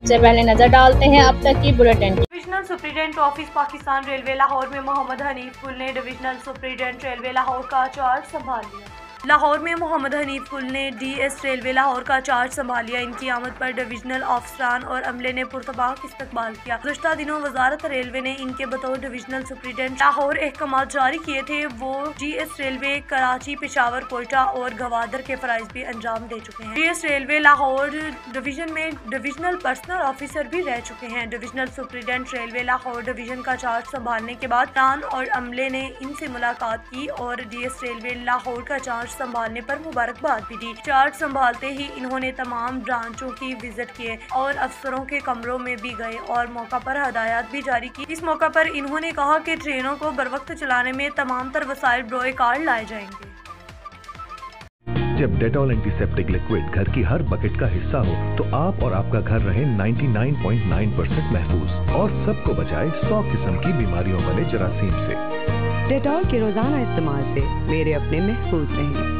से पहले नजर डालते हैं अब तक की bulletin. Divisional superintendent office Pakistan railway Lahore में मोहम्मद हनीफ गुल ने डिविजनल सुपरिटेंडेंट रेलवे लाहौर का चार्ज संभाल लिया। लाहौर में मोहम्मद हनीफ गुल ने डीएस रेलवे लाहौर का चार्ज संभाल लिया। इनकी आमद पर डिविजनल ऑफिसरान और अमले ने पुरतबाक इस्तकबाल किया। गुज़श्ता दिनों वजारत रेलवे ने इनके बतौर डिविजनल सुपरिटेंडेंट लाहौर अहकामात जारी किए थे। वो डीएस रेलवे कराची, पेशावर, कोयटा और गवादर के फराइज भी अंजाम दे चुके हैं। डीएस रेलवे लाहौर डिवीजन में डिविजनल पर्सनल ऑफिसर भी रह चुके हैं। Divisional superintendent railway Lahore division का चार्ज संभालने के बाद रान और अमले ने इनसे मुलाकात की और डीएस रेलवे लाहौर का चार्ज संभालने पर मुबारकबाद भी दी। चार्ज संभालते ही इन्होंने तमाम ब्रांचों की विजिट किए और अफसरों के कमरों में भी गए और मौका पर हदायत भी जारी की। इस मौका पर इन्होंने कहा कि ट्रेनों को बरवक्त चलाने में तमाम तर वसाइल ब्रोए कार्ड लाए जाएंगे। जब डेटॉल एंटीसेप्टिक लिक्विड घर की हर बकेट का हिस्सा हो तो आप और आपका घर रहे 99.9% महफूज और सबको बचाए 100 किस्म की बीमारियों वाले जरासीम से। डेटॉल के रोजाना इस्तेमाल से मेरे अपने महफूज रहेंगे।